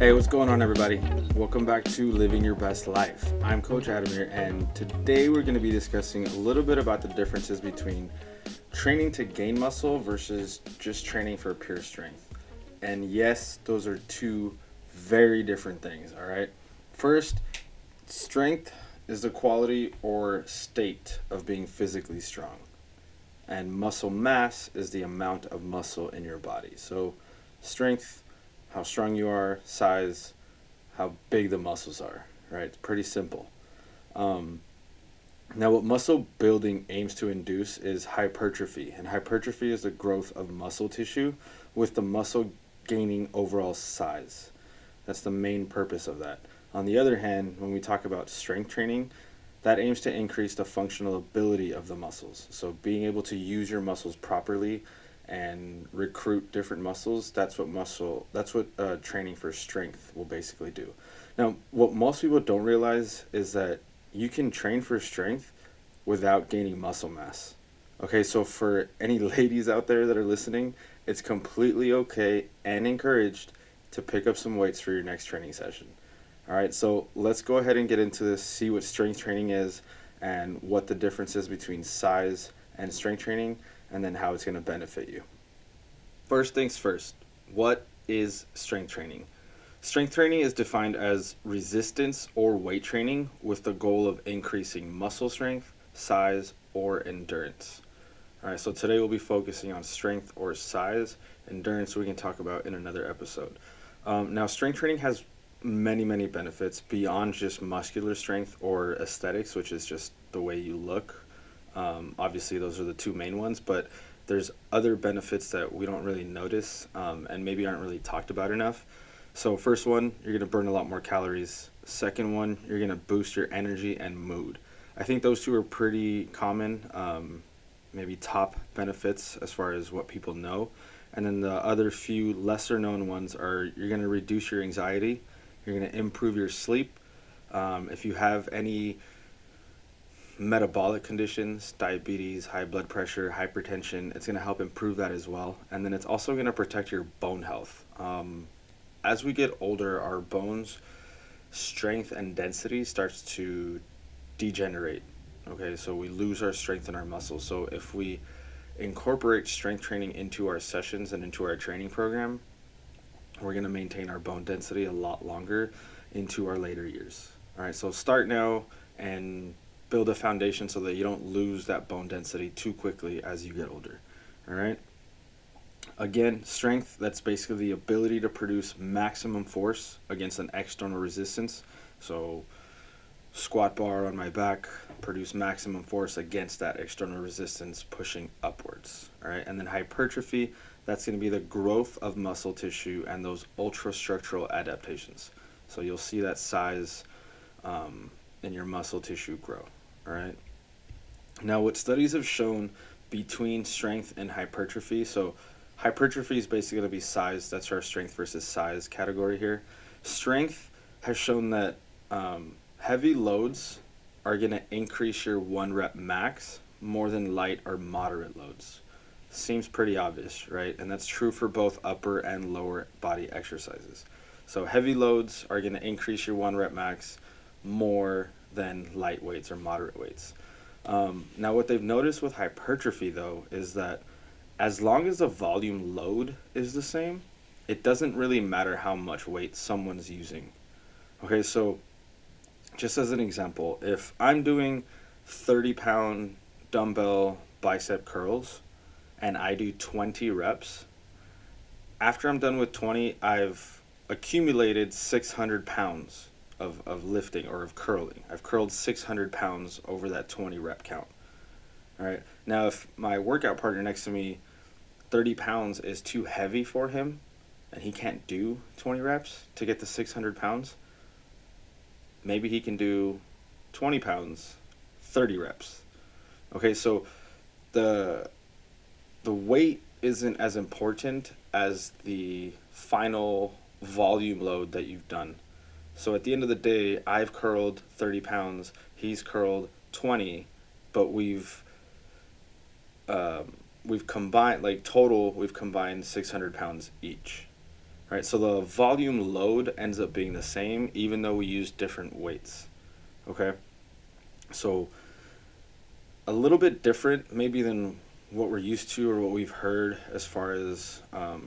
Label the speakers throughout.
Speaker 1: Hey, what's going on, everybody? Welcome back to Living Your Best Life. I'm Coach Adamir, and today we're going to be discussing a little bit about the differences between training to gain muscle versus just training for pure strength. And yes, those are two very different things, all right? First, strength is the quality or state of being physically strong, and muscle mass is the amount of muscle in your body. So, strength, how strong you are, size, how big the muscles are, right? It's pretty simple. Um, Now, what muscle building aims to induce is hypertrophy, and hypertrophy is the growth of muscle tissue with the muscle gaining overall size. That's the main purpose of that. On the other hand, when we talk about strength training, that aims to increase the functional ability of the muscles. So being able to use your muscles properly and recruit different muscles, that's what training for strength will basically do. Now, what most people don't realize is that you can train for strength without gaining muscle mass. Okay, so for any ladies out there that are listening, it's completely okay and encouraged to pick up some weights for your next training session. All right, so let's go ahead and get into this, see what strength training is and what the difference is between size and strength training, and then how it's going to benefit you. First things first, what is strength training? Strength training is defined as resistance or weight training with the goal of increasing muscle strength, size, or endurance. All right, so today we'll be focusing on strength or size. Endurance we can talk about in another episode. Now, strength training has many benefits beyond just muscular strength or aesthetics, which is just the way you look. Obviously, those are the two main ones, but there's other benefits that we don't really notice and maybe aren't really talked about enough. So first one, you're going to burn a lot more calories. Second one, you're going to boost your energy and mood. I think those two are pretty common, maybe top benefits as far as what people know. And then the other few lesser known ones are you're going to reduce your anxiety, you're going to improve your sleep. If you have any metabolic conditions, diabetes, high blood pressure, hypertension, it's going to help improve that as well. And then it's also going to protect your bone health. As we get older, our bones strength and density starts to degenerate. Okay, so we lose our strength in our muscles. So if we incorporate strength training into our sessions and into our training program, we're going to maintain our bone density a lot longer into our later years. All right, so start now and build a foundation so that you don't lose that bone density too quickly as you get older. All right. Again, strength, that's basically the ability to produce maximum force against an external resistance. So squat bar on my back, produce maximum force against that external resistance pushing upwards. All right. And then hypertrophy, that's going to be the growth of muscle tissue and those ultrastructural adaptations. So you'll see that size in your muscle tissue grow. All right. Now, what studies have shown between strength and hypertrophy, so hypertrophy is basically going to be size. That's our strength versus size category here. Strength has shown that heavy loads are going to increase your 1 rep max more than light or moderate loads. Seems pretty obvious, right? And that's true for both upper and lower body exercises. So heavy loads are going to increase your 1 rep max more than light weights or moderate weights. Now, what they've noticed with hypertrophy, though, is that as long as the volume load is the same, it doesn't really matter how much weight someone's using. Okay, so just as an example, if I'm doing 30-pound dumbbell bicep curls and I do 20 reps, after I'm done with 20, I've accumulated 600 pounds of lifting or of curling. I've curled 600 pounds over that 20 rep count. All right. Now, if my workout partner next to me, 30 pounds is too heavy for him and he can't do 20 reps to get to 600 pounds, maybe he can do 20 pounds, 30 reps. Okay, so the weight isn't as important as the final volume load that you've done. So at the end of the day, I've curled 30 pounds, he's curled 20, but we've combined, like total, we've combined 600 pounds each. right? So the volume load ends up being the same even though we use different weights. Okay, so a little bit different maybe than what we're used to or what we've heard as far as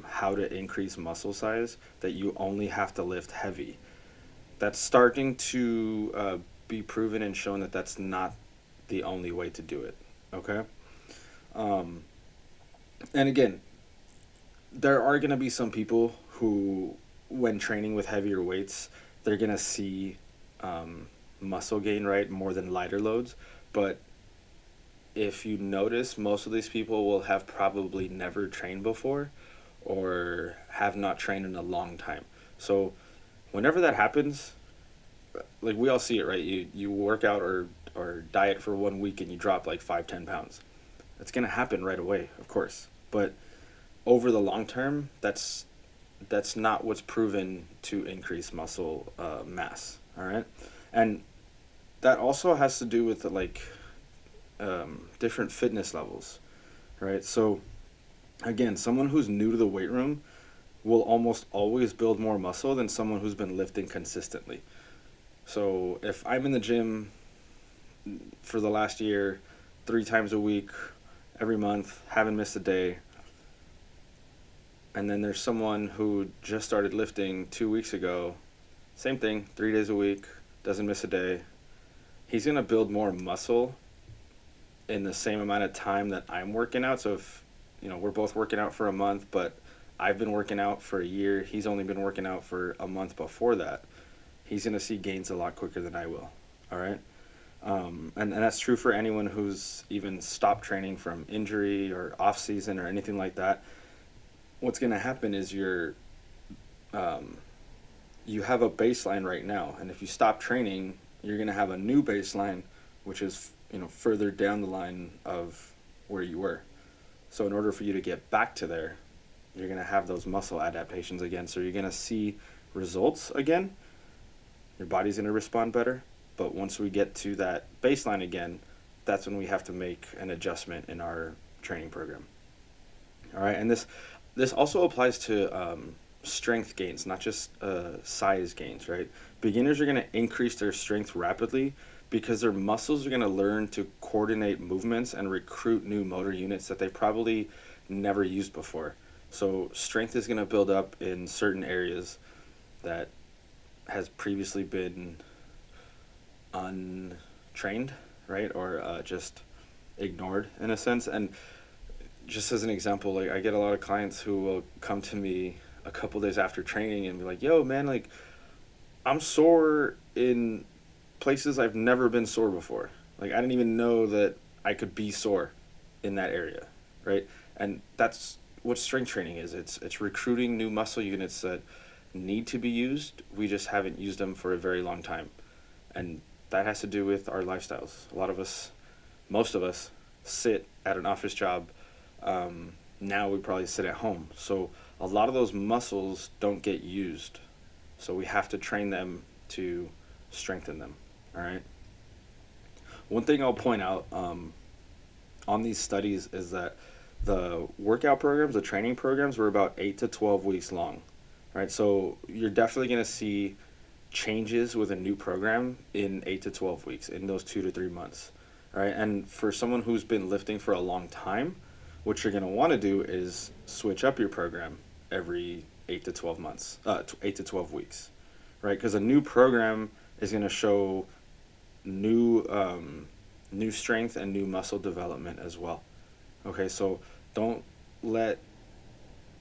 Speaker 1: how to increase muscle size, that you only have to lift heavy. That's starting to be proven and shown that that's not the only way to do it. Okay, um, and again, there are going to be some people who, when training with heavier weights, they're going to see um, muscle gain, right, more than lighter loads. But if you notice, most of these people will have probably never trained before or have not trained in a long time. So whenever that happens, like we all see it, right? You work out or diet for 1 week and you drop like 5-10 pounds. That's gonna happen right away, of course. But over the long term, that's not what's proven to increase muscle mass. All right, and that also has to do with like different fitness levels, right? So again, someone who's new to the weight room will almost always build more muscle than someone who's been lifting consistently. So if I'm in the gym for the last year, 3 times a week, every month, haven't missed a day, and then there's someone who just started lifting 2 weeks ago, same thing, 3 days a week, doesn't miss a day, he's gonna build more muscle in the same amount of time that I'm working out. So if we're both working out for a month, but I've been working out for a year, he's only been working out for a month before that, he's going to see gains a lot quicker than I will. All right. And that's true for anyone who's even stopped training from injury or off season or anything like that. What's going to happen is you have a baseline right now, and if you stop training, you're going to have a new baseline, which is further down the line of where you were. So in order for you to get back to there, you're going to have those muscle adaptations again. So you're going to see results again. Your body's going to respond better. But once we get to that baseline again, that's when we have to make an adjustment in our training program. All right, and this also applies to strength gains, not just size gains, right? Beginners are going to increase their strength rapidly because their muscles are going to learn to coordinate movements and recruit new motor units that they probably never used before. So strength is going to build up in certain areas that has previously been untrained, right? Or just ignored in a sense. And just as an example, like I get a lot of clients who will come to me a couple days after training and be like, yo man, like I'm sore in places I've never been sore before. Like I didn't even know that I could be sore in that area, right? And that's what strength training is. It's recruiting new muscle units that need to be used. We just haven't used them for a very long time. And that has to do with our lifestyles. A lot of us, most of us, sit at an office job. Now we probably sit at home. So a lot of those muscles don't get used. So we have to train them to strengthen them. All right. One thing I'll point out on these studies is that the workout programs, the training programs, were about 8 to 12 weeks long. Right. So you're definitely going to see changes with a new program in 8 to 12 weeks, in those 2 to 3 months. All right. And for someone who's been lifting for a long time, what you're going to want to do is switch up your program every 8 to 12 months, 8 to 12 weeks, right? Because a new program is going to show new strength and new muscle development as well. Okay, so don't let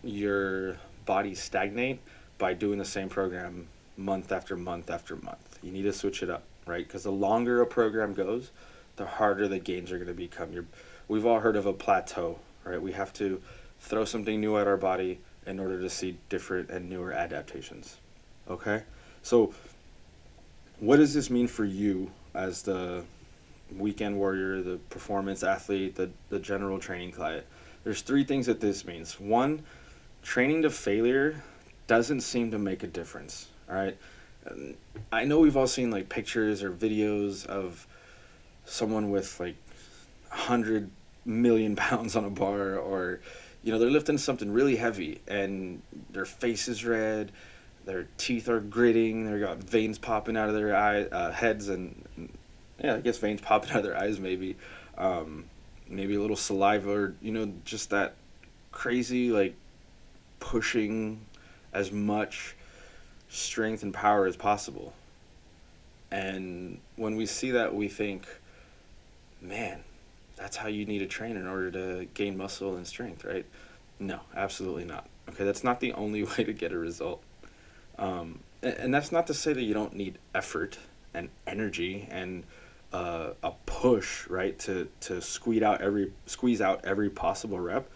Speaker 1: your body stagnate by doing the same program month after month after month. You need to switch it up, right? Because the longer a program goes, the harder the gains are going to become. We've all heard of a plateau, right? We have to throw something new at our body in order to see different and newer adaptations. Okay? So what does this mean for you as the weekend warrior, the performance athlete, the general training client? There's 3 things that this means. 1, training to failure doesn't seem to make a difference. All right? I know we've all seen like pictures or videos of someone with like 100 million pounds on a bar, or they're lifting something really heavy and their face is red, their teeth are gritting, they got veins popping out of their heads, and yeah, I guess veins popping out of their eyes maybe. Maybe a little saliva, or just that crazy, like, pushing as much strength and power as possible. And when we see that, we think, man, that's how you need to train in order to gain muscle and strength, right? No, absolutely not. Okay, that's not the only way to get a result. And that's not to say that you don't need effort and energy and a push, right, to squeeze out every possible rep,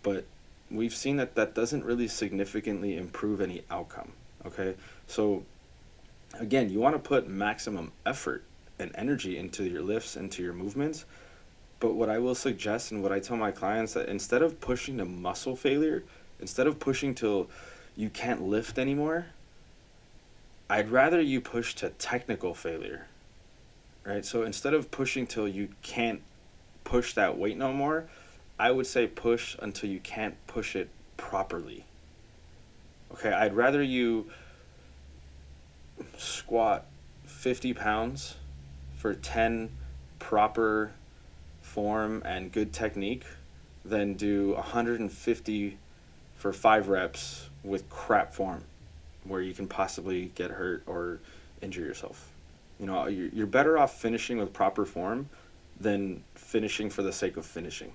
Speaker 1: but we've seen that that doesn't really significantly improve any outcome. Okay, so again, you want to put maximum effort and energy into your lifts, into your movements. But what I will suggest and what I tell my clients, that instead of pushing to muscle failure, instead of pushing till you can't lift anymore, I'd rather you push to technical failure, right? So instead of pushing till you can't push that weight no more, I would say push until you can't push it properly. Okay, I'd rather you squat 50 pounds for 10 proper form and good technique than do 150 for 5 reps with crap form where you can possibly get hurt or injure yourself. You're better off finishing with proper form than finishing for the sake of finishing.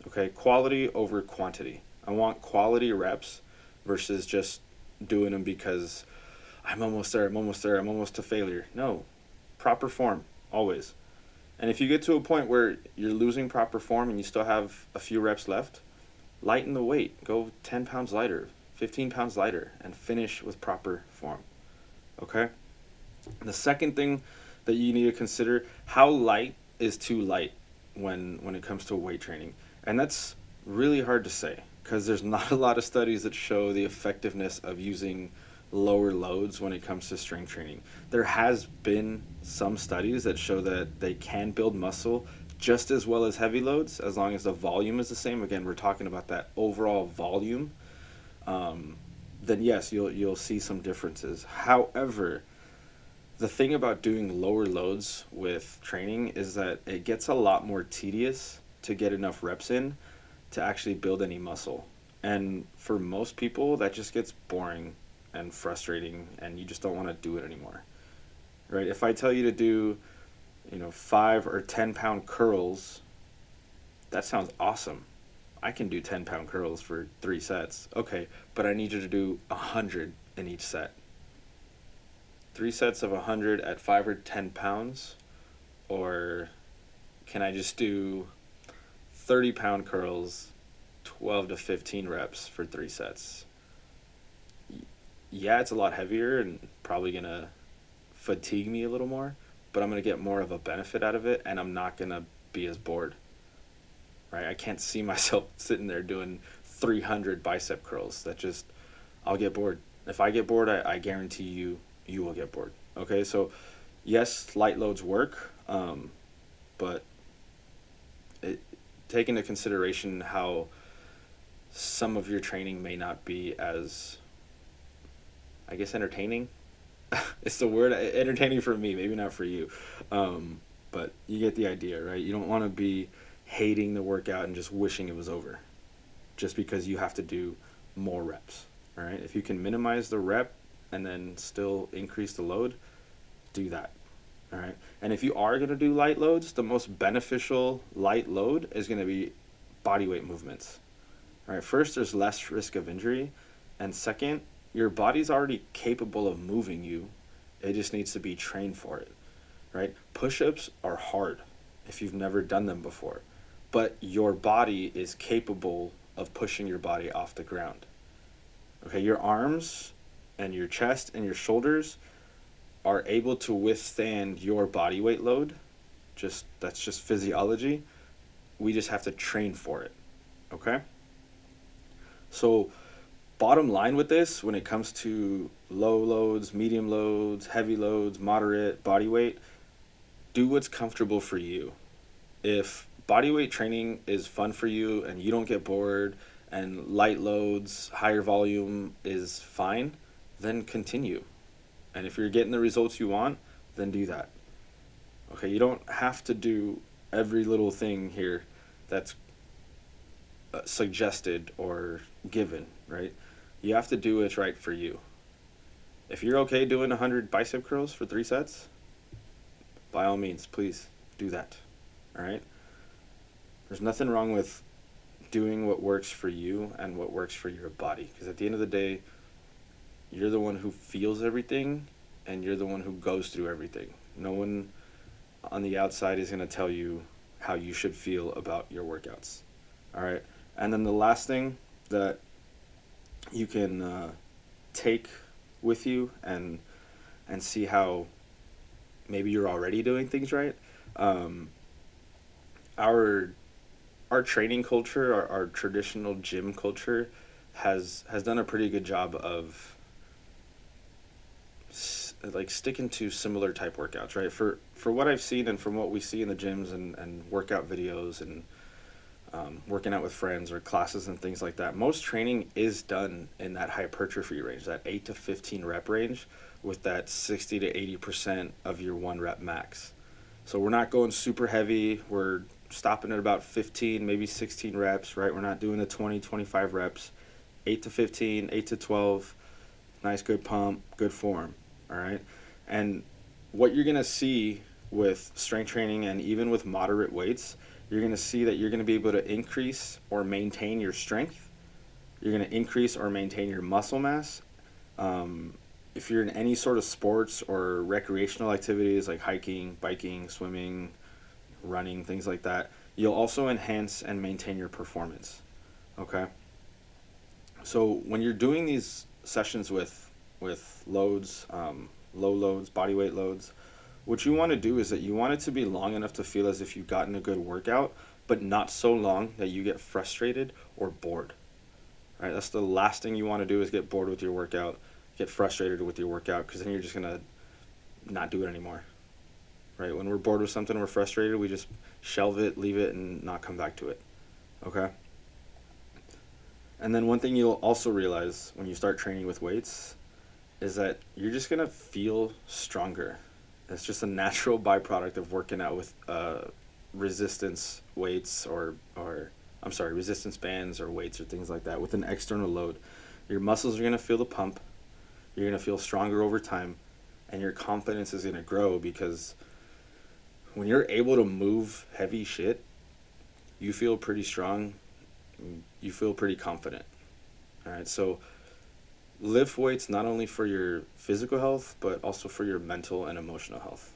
Speaker 1: Okay, quality over quantity. I want quality reps versus just doing them because I'm almost there, I'm almost to failure. No, proper form, always. And if you get to a point where you're losing proper form and you still have a few reps left, lighten the weight. Go 10 pounds lighter, 15 pounds lighter, and finish with proper form. Okay? The second thing that you need to consider, how light is too light when it comes to weight training. And that's really hard to say because there's not a lot of studies that show the effectiveness of using lower loads when it comes to strength training. There has been some studies that show that they can build muscle just as well as heavy loads as long as the volume is the same. Again, we're talking about that overall volume. Then yes, you'll see some differences. However, the thing about doing lower loads with training is that it gets a lot more tedious to get enough reps in to actually build any muscle. And for most people, that just gets boring and frustrating, and you just don't want to do it anymore, right? If I tell you to do 5 or 10 pound curls, that sounds awesome. I can do 10 pound curls for 3 sets. Okay, but I need you to do 100 in each set. 3 sets of 100 at 5 or 10 pounds, or can I just do 30 pound curls, 12 to 15 reps for 3 sets? Yeah, it's a lot heavier and probably going to fatigue me a little more, but I'm going to get more of a benefit out of it, and I'm not going to be as bored, right? I can't see myself sitting there doing 300 bicep curls. I'll get bored. If I get bored, I guarantee you will get bored. Okay, so yes, light loads work, but take into consideration how some of your training may not be as, I guess, entertaining. It's the word, entertaining for me, maybe not for you. But you get the idea, right? You don't want to be hating the workout and just wishing it was over just because you have to do more reps, all right? If you can minimize the rep and then still increase the load, do that, all right? And if you are going to do light loads, the most beneficial light load is going to be body weight movements, all right? First, there's less risk of injury, and second, your body's already capable of moving you. It just needs to be trained for it, right? Push-ups are hard if you've never done them before, but your body is capable of pushing your body off the ground. Okay, your arms and your chest and your shoulders are able to withstand your body weight load. That's just physiology. We just have to train for it. Okay? So bottom line with this, when it comes to low loads, medium loads, heavy loads, moderate body weight, do what's comfortable for you. If body weight training is fun for you and you don't get bored and light loads, higher volume is fine, then continue. And if you're getting the results you want, then do that. Okay, you don't have to do every little thing here that's suggested or given, right? You have to do what's right for you. If you're okay doing 100 bicep curls for 3 sets, by all means, please do that. All right? There's nothing wrong with doing what works for you and what works for your body. Because at the end of the day, you're the one who feels everything and you're the one who goes through everything. No one on the outside is going to tell you how you should feel about your workouts. All right? And then the last thing that you can take with you and see how maybe you're already doing things right. Our training culture, our traditional gym culture has done a pretty good job of like sticking to similar type workouts, right? For what I've seen and from what we see in the gyms and workout videos and working out with friends or classes and things like that, most training is done in that hypertrophy range, that 8 to 15 rep range, with that 60 to 80% of your 1 rep max. So we're not going super heavy. We're stopping at about 15, maybe 16 reps, right? We're not doing the 20, 25 reps. 8 to 15, 8 to 12, nice good pump, good form, all right? And what you're going to see with strength training and even with moderate weights, you're going to see that you're going to be able to increase or maintain your strength. You're going to increase or maintain your muscle mass. If you're in any sort of sports or recreational activities like hiking, biking, swimming, running, things like that, you'll also enhance and maintain your performance. Okay? So when you're doing these sessions with loads, low loads, body weight loads, what you want to do is that you want it to be long enough to feel as if you've gotten a good workout, but not so long that you get frustrated or bored. Right? That's the last thing you want to do, is get bored with your workout, get frustrated with your workout, because then you're just going to not do it anymore. Right? When we're bored with something, we're frustrated, we just shelve it, leave it, and not come back to it. Okay? And then one thing you'll also realize when you start training with weights is that you're just going to feel stronger. It's just a natural byproduct of working out with resistance weights resistance bands or weights or things like that with an external load. Your muscles are going to feel the pump. You're going to feel stronger over time, and your confidence is going to grow, because when you're able to move heavy shit, you feel pretty strong. You feel pretty confident. All right, so lift weights not only for your physical health, but also for your mental and emotional health.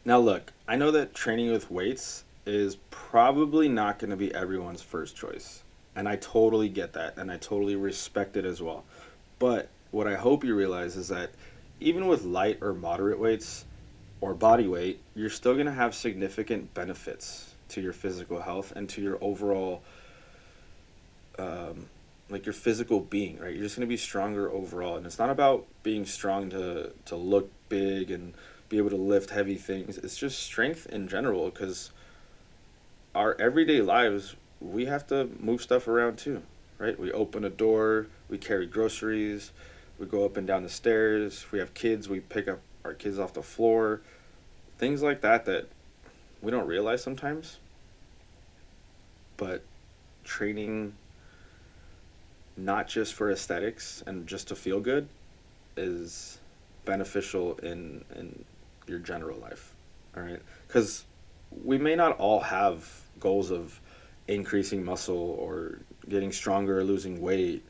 Speaker 1: Now look, I know that training with weights is probably not going to be everyone's first choice. And I totally get that, and I totally respect it as well. But what I hope you realize is that even with light or moderate weights or body weight, you're still going to have significant benefits to your physical health and to your overall your physical being, right? You're just going to be stronger overall. And it's not about being strong to look big and be able to lift heavy things. It's just strength in general, because our everyday lives, we have to move stuff around too, right? We open a door, we carry groceries, we go up and down the stairs. If we have kids, we pick up our kids off the floor. Things like that we don't realize sometimes. But training not just for aesthetics and just to feel good is beneficial in your general life. All right, because we may not all have goals of increasing muscle or getting stronger or losing weight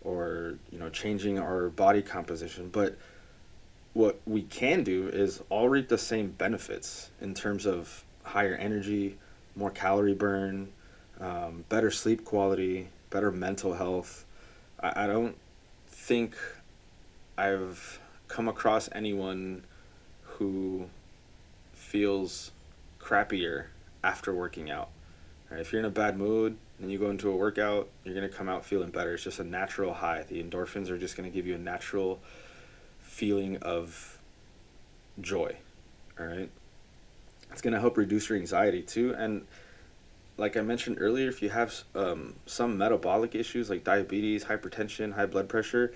Speaker 1: or changing our body composition, but what we can do is all reap the same benefits in terms of higher energy, more calorie burn, better sleep quality, better mental health. I don't think I've come across anyone who feels crappier after working out. Right? If you're in a bad mood and you go into a workout, you're going to come out feeling better. It's just a natural high. The endorphins are just going to give you a natural feeling of joy. All right? It's going to help reduce your anxiety too. And like I mentioned earlier, if you have some metabolic issues like diabetes, hypertension, high blood pressure,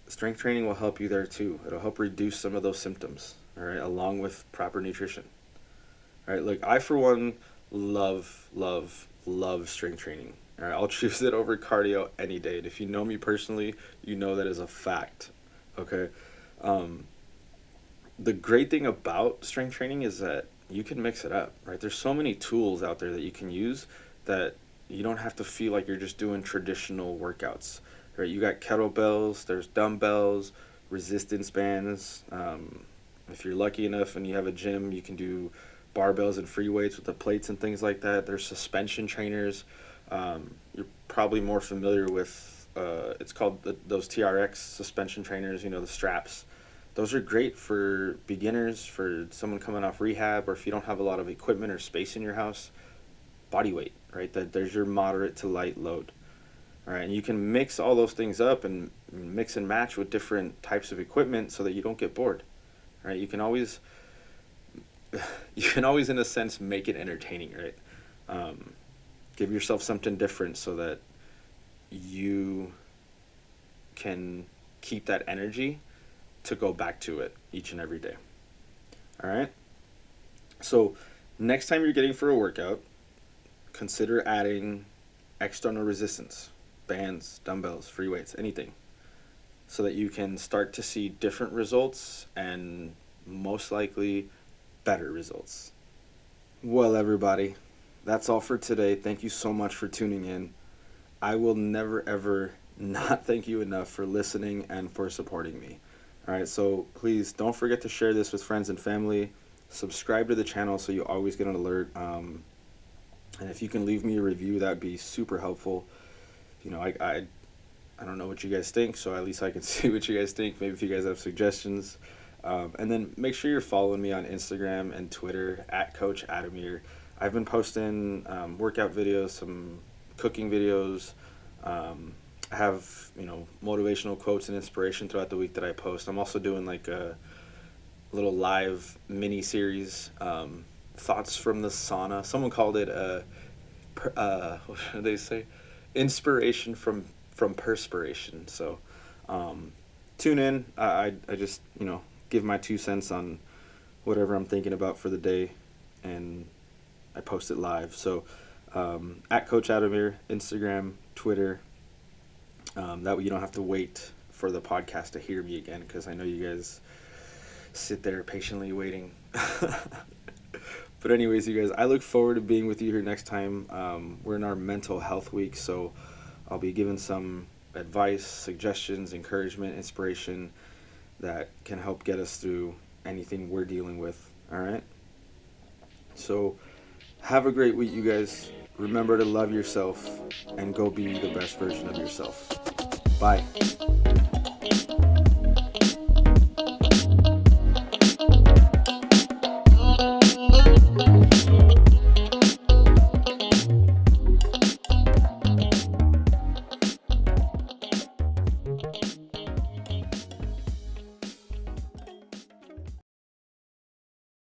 Speaker 1: strength training will help you there too. It'll help reduce some of those symptoms, all right, along with proper nutrition. All right, like I for one love strength training. All right, I'll choose it over cardio any day. And if you know me personally, you know that is a fact. Okay. Um, the great thing about strength training is that you can mix it up, right? There's so many tools out there that you can use that you don't have to feel like you're just doing traditional workouts, right? You got kettlebells, there's dumbbells, resistance bands. If you're lucky enough and you have a gym, you can do barbells and free weights with the plates and things like that. There's suspension trainers. You're probably more familiar with, it's called those TRX suspension trainers, you know, the straps. Those are great for beginners, for someone coming off rehab, or if you don't have a lot of equipment or space in your house. Body weight, right? There's your moderate to light load. All right, and you can mix all those things up and mix and match with different types of equipment so that you don't get bored. Right? You can always in a sense make it entertaining, right? Give yourself something different so that you can keep that energy to go back to it each and every day. All right. So next time you're getting for a workout, consider adding external resistance, bands, dumbbells, free weights, anything, so that you can start to see different results and most likely better results. Well, everybody, that's all for today. Thank you so much for tuning in. I will never, ever not thank you enough for listening and for supporting me. All right, so please don't forget to share this with friends and family. Subscribe to the channel so you always get an alert. And if you can leave me a review, that'd be super helpful. You know, I don't know what you guys think, so at least I can see what you guys think. Maybe if you guys have suggestions. And then make sure you're following me on Instagram and Twitter at Coach Adamir. I've been posting workout videos, some cooking videos. I have, motivational quotes and inspiration throughout the week that I post. I'm also doing like a little live mini series, thoughts from the sauna. Someone called it what should they say? Inspiration from perspiration. So tune in. I just give my 2 cents on whatever I'm thinking about for the day, and I post it live. So at Coach Adamir, Instagram, Twitter. That way you don't have to wait for the podcast to hear me again, because I know you guys sit there patiently waiting. But anyways, you guys, I look forward to being with you here next time. We're in our mental health week, so I'll be giving some advice, suggestions, encouragement, inspiration that can help get us through anything we're dealing with. All right? So have a great week, you guys. Remember to love yourself and go be the best version of yourself. Bye.